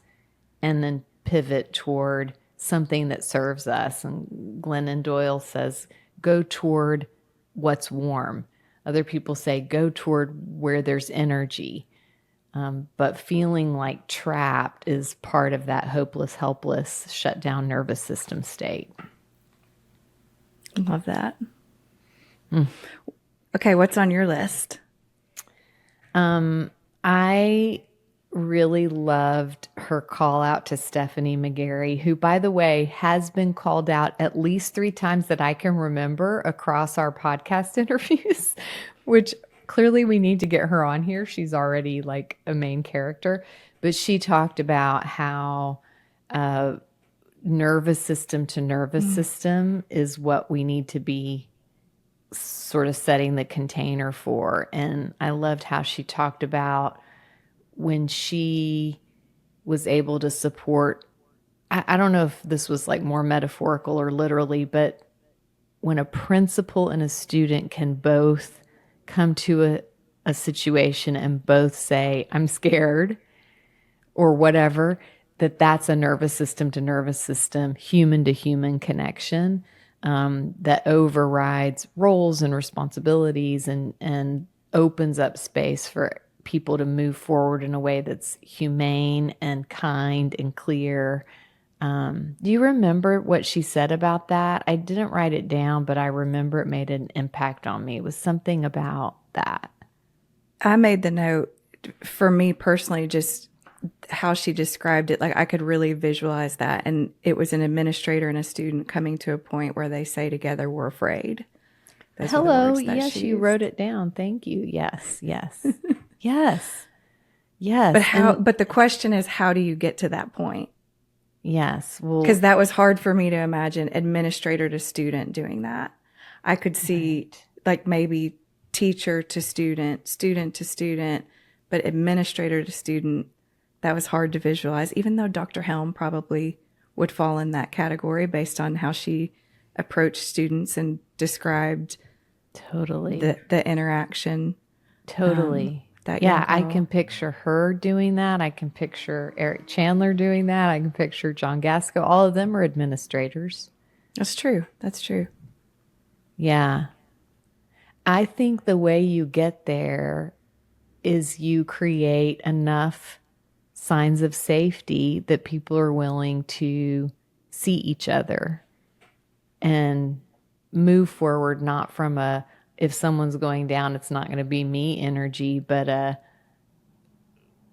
and then pivot toward something that serves us. And Glennon Doyle says, go toward what's warm. Other people say, go toward where there's energy. But feeling like trapped is part of that hopeless, helpless, shut down nervous system state. Love that. Okay, what's on your list? I really loved her call out to Stephanie McGarry, who, by the way, has been called out at least 3 times that I can remember across our podcast interviews, which clearly we need to get her on here. She's already like a main character, but she talked about how nervous system to nervous system is what we need to be sort of setting the container for. And I loved how she talked about when she was able to support, I don't know if this was like more metaphorical or literally, but when a principal and a student can both come to a situation and both say, I'm scared or whatever, that's a nervous system to nervous system, human to human connection that overrides roles and responsibilities and opens up space for people to move forward in a way that's humane and kind and clear. Do you remember what she said about that? I didn't write it down, but I remember it made an impact on me. It was something about that. I made the note for me personally, just how she described it. Like I could really visualize that. And it was an administrator and a student coming to a point where they say together, we're afraid. Those were the Hello. words that Yes, she you used. wrote it down. Thank you. Yes, yes, yes, yes. But how, but the question is, how do you get to that point? Yes. Well, Because that was hard for me to imagine administrator to student doing that. I could see like maybe teacher to student, student to student, but administrator to student, that was hard to visualize, even though Dr. Helm probably would fall in that category based on how she approached students and described totally. the interaction. Totally. That Yeah, young I girl. can picture her doing that. I can picture Eric Chandler doing that. I can picture John Gasco. All of them are administrators. That's true. That's true. Yeah. I think the way you get there is you create enough signs of safety that people are willing to see each other and move forward, not from a, if someone's going down, it's not going to be me energy, but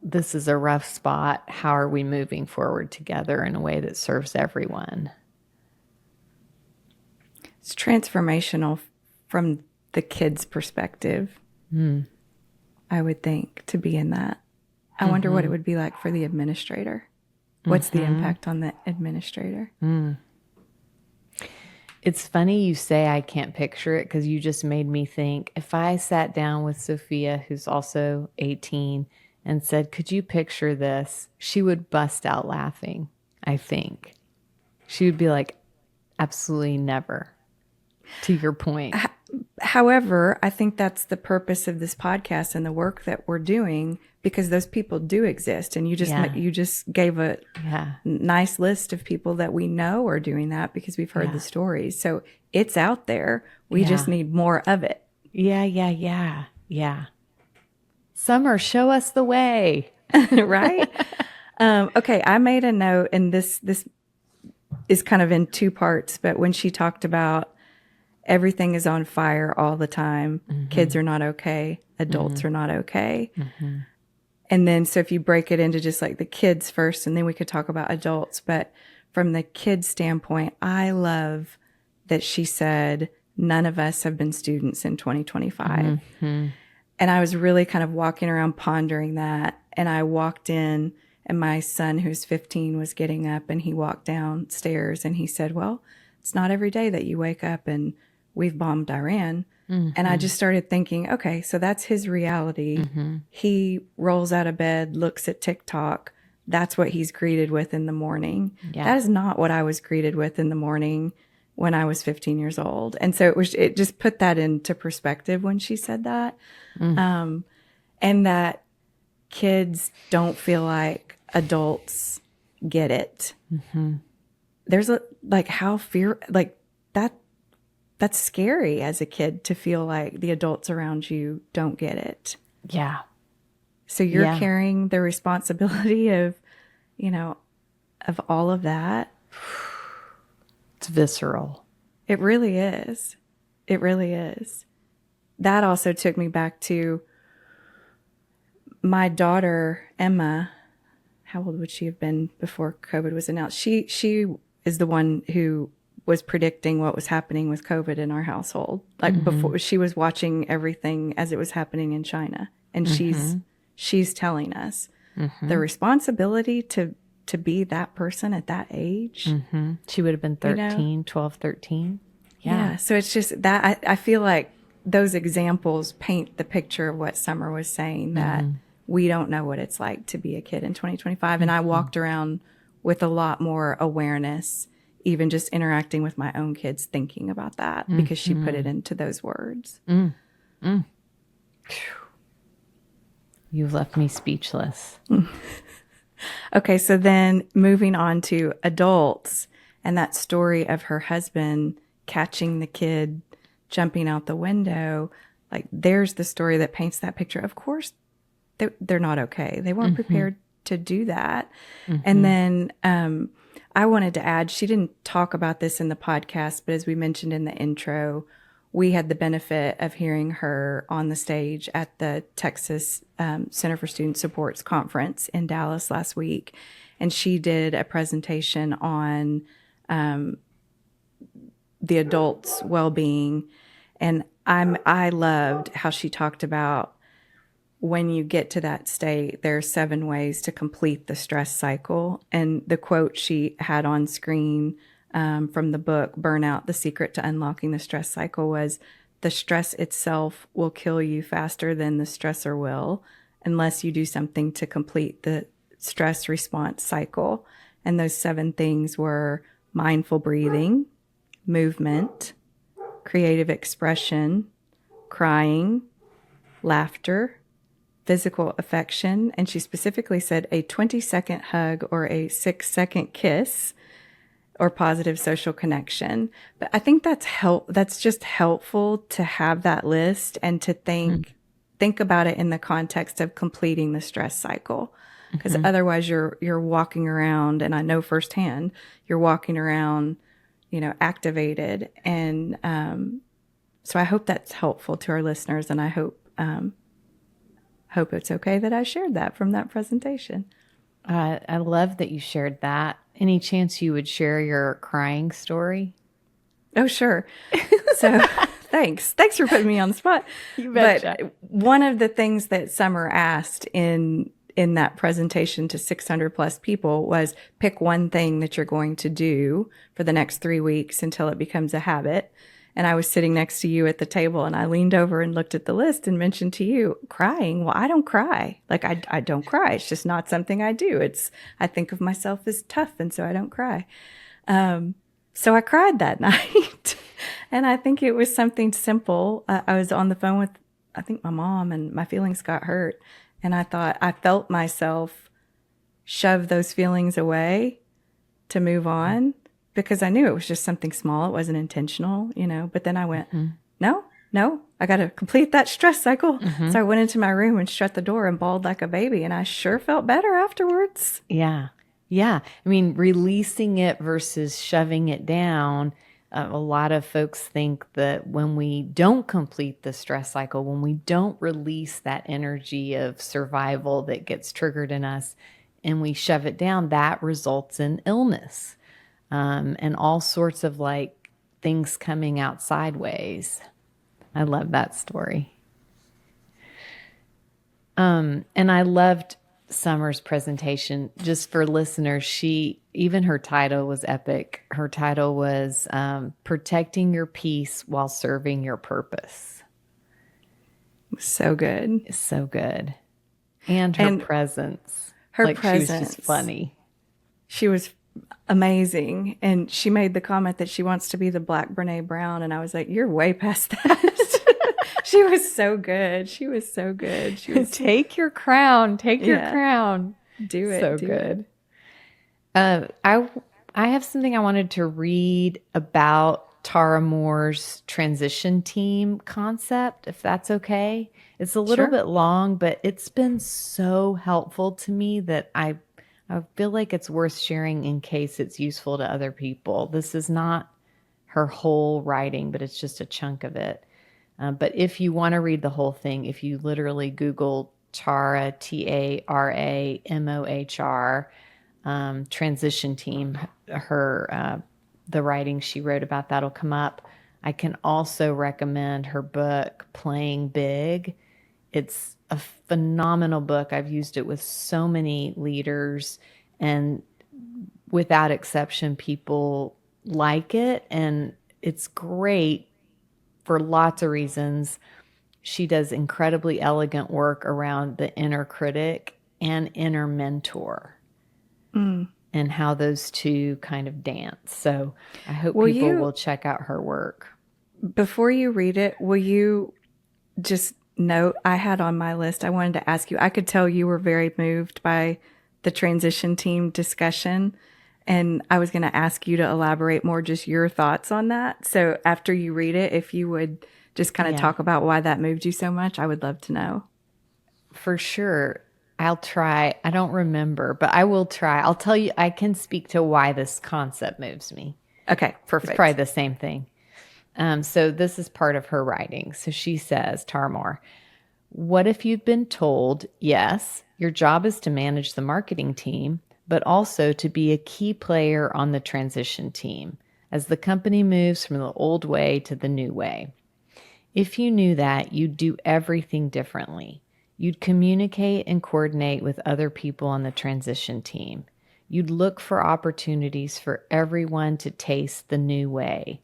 this is a rough spot. How are we moving forward together in a way that serves everyone? It's transformational from the kid's perspective, I would think, to be in that. I wonder what it would be like for the administrator. What's the impact on the administrator? It's funny you say I can't picture it because you just made me think if I sat down with Sophia, who's also 18, and said, could you picture this? She would bust out laughing, I think. She would be like, absolutely never, to your point. However, I think that's the purpose of this podcast and the work that we're doing, because those people do exist. And you just gave a nice list of people that we know are doing that because we've heard the stories. So it's out there. We just need more of it. Yeah. Summer, show us the way. Right? Okay, I made a note, and this is kind of in two parts, but when she talked about everything is on fire all the time, kids are not okay, adults are not okay. And then, so if you break it into just like the kids first, and then we could talk about adults, but from the kids' standpoint, I love that she said, none of us have been students in 2025. And I was really kind of walking around pondering that. And I walked in, and my son, who's 15, was getting up, and he walked downstairs and he said, well, it's not every day that you wake up and we've bombed Iran. And I just started thinking, okay, so that's his reality. He rolls out of bed, looks at TikTok. That's what he's greeted with in the morning. That is not what I was greeted with in the morning when I was 15 years old. And so it just put that into perspective when she said that. And that kids don't feel like adults get it. There's that's scary as a kid to feel like the adults around you don't get it. Yeah. So you're carrying the responsibility of all of that. It's visceral. It really is. It really is. That also took me back to my daughter, Emma. How old would she have been before COVID was announced? She is the one who was predicting what was happening with COVID in our household. Like before, she was watching everything as it was happening in China. And she's telling us the responsibility to be that person at that age. She would have been 13, 12, 13. Yeah. So it's just that I feel like those examples paint the picture of what Summer was saying, that we don't know what it's like to be a kid in 2025. And I walked around with a lot more awareness, even just interacting with my own kids, thinking about that because she put it into those words. You've left me speechless. Okay. So then moving on to adults and that story of her husband catching the kid jumping out the window. Like, there's the story that paints that picture. Of course, they're not okay. They weren't prepared to do that. And then I wanted to add, she didn't talk about this in the podcast, but as we mentioned in the intro, we had the benefit of hearing her on the stage at the Texas Center for Student Support's conference in Dallas last week. And she did a presentation on the adults' well-being. And I loved how she talked about when you get to that state, there are 7 ways to complete the stress cycle. And the quote she had on screen from the book, Burnout, The Secret to Unlocking the Stress Cycle, was the stress itself will kill you faster than the stressor will unless you do something to complete the stress response cycle. And those 7 things were mindful breathing, movement, creative expression, crying, laughter, physical affection, and she specifically said a 20-second hug or a 6-second kiss, or positive social connection. But I think that's just helpful to have that list and to think about it in the context of completing the stress cycle. Because otherwise you're walking around, and I know firsthand, you're walking around, activated. And so I hope that's helpful to our listeners, and I hope it's okay that I shared that from that presentation. I love that you shared that. Any chance you would share your crying story? Oh, sure. So thanks for putting me on the spot. You betcha. But one of the things that Summer asked in that presentation to 600 plus people was pick one thing that you're going to do for the next 3 weeks until it becomes a habit. And I was sitting next to you at the table, and I leaned over and looked at the list and mentioned to you, crying. Well, I don't cry. Like, I don't cry. It's just not something I do. I think of myself as tough, and so I don't cry. So I cried that night. And I think it was something simple. I was on the phone with, I think, my mom, and my feelings got hurt. And I felt myself shove those feelings away to move on, because I knew it was just something small. It wasn't intentional, but then I went, no, I got to complete that stress cycle. So I went into my room and shut the door and bawled like a baby. And I sure felt better afterwards. Yeah. Yeah. I mean, releasing it versus shoving it down. A lot of folks think that when we don't complete the stress cycle, when we don't release that energy of survival that gets triggered in us and we shove it down, that results in illness. And all sorts of things coming out sideways. I love that story. And I loved Summer's presentation. Just for listeners, even her title was epic. Her title was Protecting Your Peace While Serving Your Purpose. So good. So good. And her presence. Her presence. She was just funny. She was amazing. And she made the comment that she wants to be the Black Brene Brown. And I was like, you're way past that. She was so good. She was so good. She was Take your crown. Take your crown. Do it. So good. I have something I wanted to read about Tara Moore's transition team concept, if that's okay. It's a little bit long, but it's been so helpful to me that I feel like it's worth sharing in case it's useful to other people. This is not her whole writing, but it's just a chunk of it. But if you want to read the whole thing, if you literally Google Tara, TARAMOHR, transition team, the writing she wrote about that'll come up. I can also recommend her book, Playing Big. It's a phenomenal book. I've used it with so many leaders, and without exception, people like it. And it's great for lots of reasons. She does incredibly elegant work around the inner critic and inner mentor and how those two kind of dance. So I hope people will check out her work. Before you read it, will you just note, I had on my list, I wanted to ask you, I could tell you were very moved by the transition team discussion. And I was going to ask you to elaborate more, just your thoughts on that. So after you read it, if you would just kind of talk about why that moved you so much, I would love to know. For sure. I'll try. I don't remember, but I will try. I'll tell you, I can speak to why this concept moves me. Okay, perfect. It's probably the same thing. So this is part of her writing. So she says, Tarmore, what if you'd been told, yes, your job is to manage the marketing team, but also to be a key player on the transition team as the company moves from the old way to the new way? If you knew that, you'd do everything differently. You'd communicate and coordinate with other people on the transition team. You'd look for opportunities for everyone to taste the new way.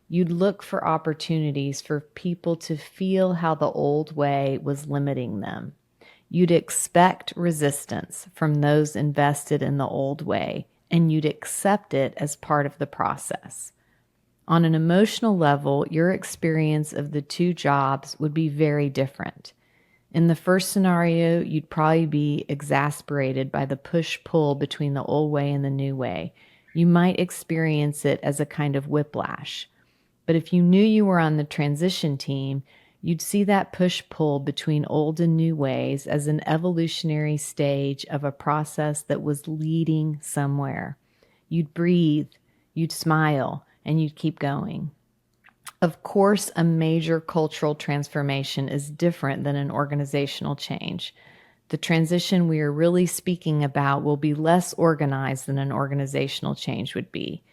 You'd look for opportunities for people to feel how the old way was limiting them. You'd expect resistance from those invested in the old way, and you'd accept it as part of the process. On an emotional level, your experience of the two jobs would be very different. In the first scenario, you'd probably be exasperated by the push-pull between the old way and the new way. You might experience it as a kind of whiplash. But if you knew you were on the transition team, you'd see that push-pull between old and new ways as an evolutionary stage of a process that was leading somewhere. You'd breathe, you'd smile, and you'd keep going. Of course, a major cultural transformation is different than an organizational change. The transition we are really speaking about will be less organized than an organizational change would be.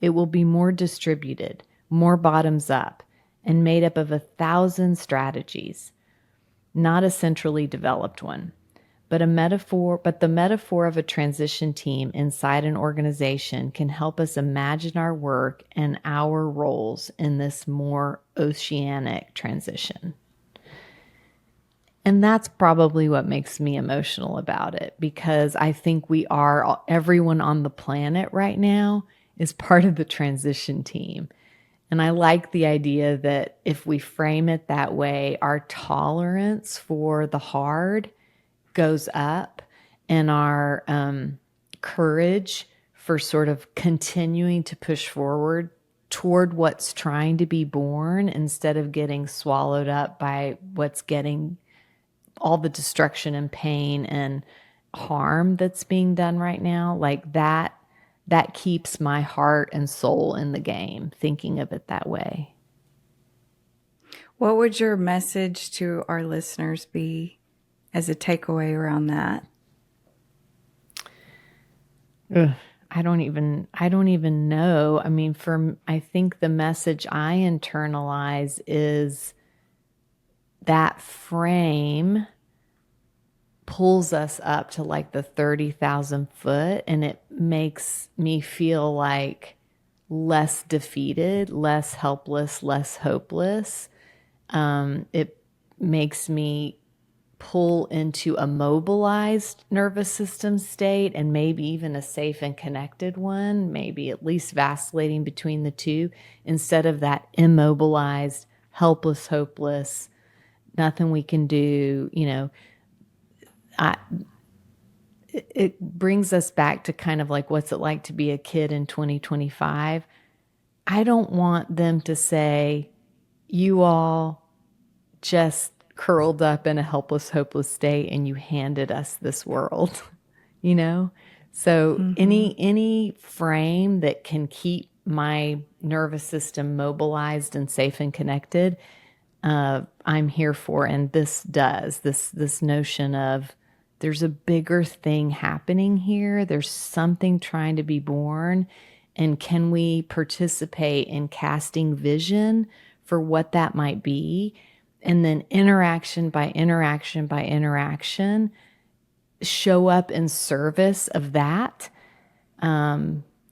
It will be more distributed, more bottoms up, and made up of 1,000 strategies, not a centrally developed one. But the metaphor of a transition team inside an organization can help us imagine our work and our roles in this more oceanic transition. And that's probably what makes me emotional about it, because I think everyone on the planet right now is part of the transition team. And I like the idea that if we frame it that way, our tolerance for the hard goes up, and our courage for sort of continuing to push forward toward what's trying to be born instead of getting swallowed up by what's getting all the destruction and pain and harm that's being done right now, like that keeps my heart and soul in the game, thinking of it that way. What would your message to our listeners be as a takeaway around that? I don't even know. I mean, I think the message I internalize is that frame pulls us up to like the 30,000 foot, and it makes me feel like less defeated, less helpless, less hopeless. It makes me pull into a mobilized nervous system state, and maybe even a safe and connected one, maybe at least vacillating between the two, instead of that immobilized, helpless, hopeless, nothing we can do. It brings us back to kind of like, what's it like to be a kid in 2025? I don't want them to say, you all just curled up in a helpless, hopeless state and you handed us this world, So any frame that can keep my nervous system mobilized and safe and connected, I'm here for. And this does, this notion of there's a bigger thing happening here. There's something trying to be born. And can we participate in casting vision for what that might be? And then interaction by interaction by interaction, show up in service of that.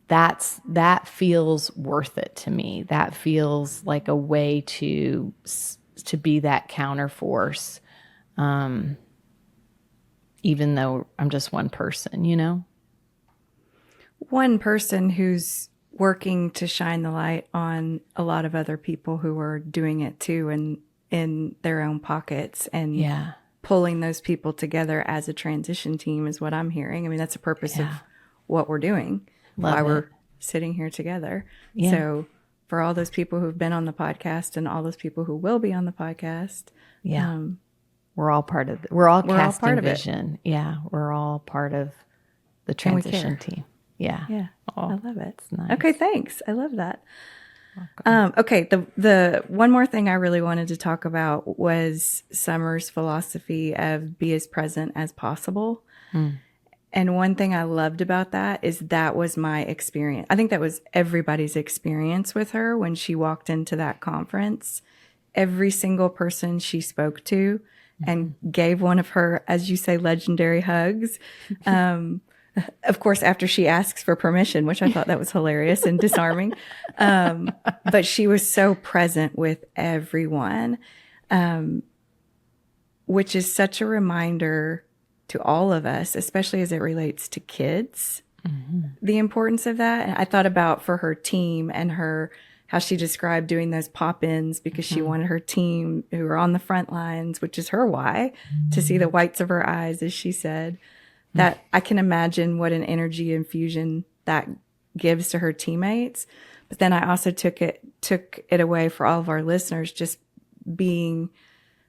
that feels worth it to me. That feels like a way to be that counterforce, even though I'm just one person, you know? One person who's working to shine the light on a lot of other people who are doing it too, and in their own pockets, and pulling those people together as a transition team is what I'm hearing. I mean, that's the purpose of what we're doing, why we're sitting here together. Yeah. So for all those people who've been on the podcast and all those people who will be on the podcast, we're all part of it. We're all casting part of it. vision. Yeah, we're all part of the transition team. Yeah. Yeah. Oh, I love it. It's nice. Okay, thanks. I love that. Okay, the one more thing I really wanted to talk about was Summer's philosophy of be as present as possible. And one thing I loved about that is that was my experience. I think that was everybody's experience with her when she walked into that conference. Every single person she spoke to and gave one of her, as you say, legendary hugs. Of course, after she asks for permission, which I thought that was hilarious and disarming. But she was so present with everyone, which is such a reminder to all of us, especially as it relates to kids, the importance of that. And I thought about for her team and how she described doing those pop-ins because she wanted her team who are on the front lines, which is her why, to see the whites of her eyes, as she said. That I can imagine what an energy infusion that gives to her teammates. But then I also took it away for all of our listeners, just being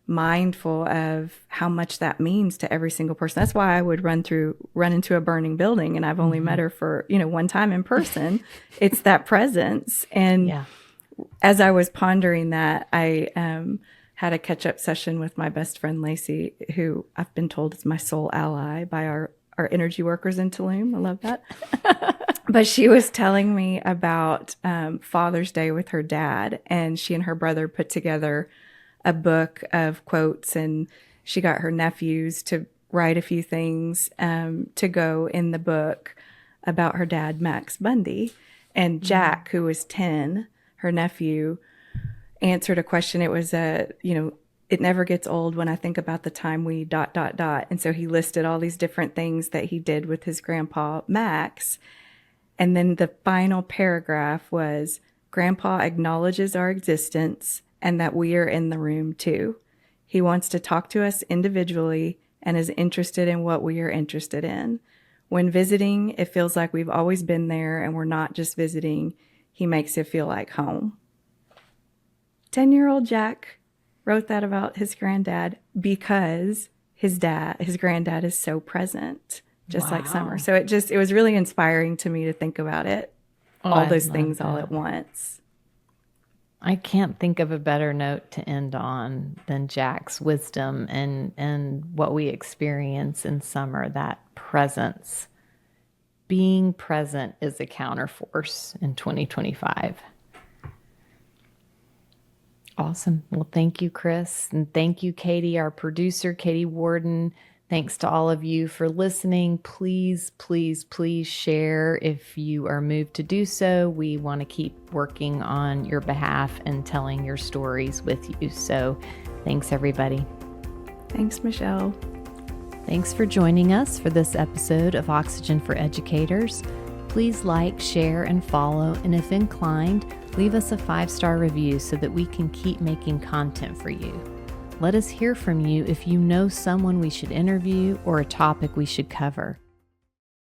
mindful of how much that means to every single person. That's why I would run into a burning building, and I've only met her for, one time in person. It's that presence. And as I was pondering that, I had a catch-up session with my best friend, Lacey, who I've been told is my soul ally by our energy workers in Tulum. I love that. But she was telling me about Father's Day with her dad, and she and her brother put together a book of quotes, and she got her nephews to write a few things to go in the book about her dad, Max Bundy. And Jack, who was 10, her nephew, answered a question. It was it never gets old when I think about the time we ... And so he listed all these different things that he did with his grandpa, Max. And then the final paragraph was, Grandpa acknowledges our existence and that we are in the room too. He wants to talk to us individually and is interested in what we are interested in. When visiting, it feels like we've always been there and we're not just visiting. He makes it feel like home. 10-year-old Jack wrote that about his granddad because his granddad is so present, just like Summer. So it was really inspiring to me to think about it, all those things all at once. I can't think of a better note to end on than Jack's wisdom and what we experience in Summer, that presence. Being present is a counterforce in 2025. Awesome. Well, thank you, Chris. And thank you, Katie, our producer, Katie Warden. Thanks to all of you for listening. Please, please, please share if you are moved to do so. We want to keep working on your behalf and telling your stories with you. So thanks, everybody. Thanks, Michelle. Thanks for joining us for this episode of Oxygen for Educators. Please like, share, and follow, and if inclined, leave us a 5-star review so that we can keep making content for you. Let us hear from you if you know someone we should interview or a topic we should cover.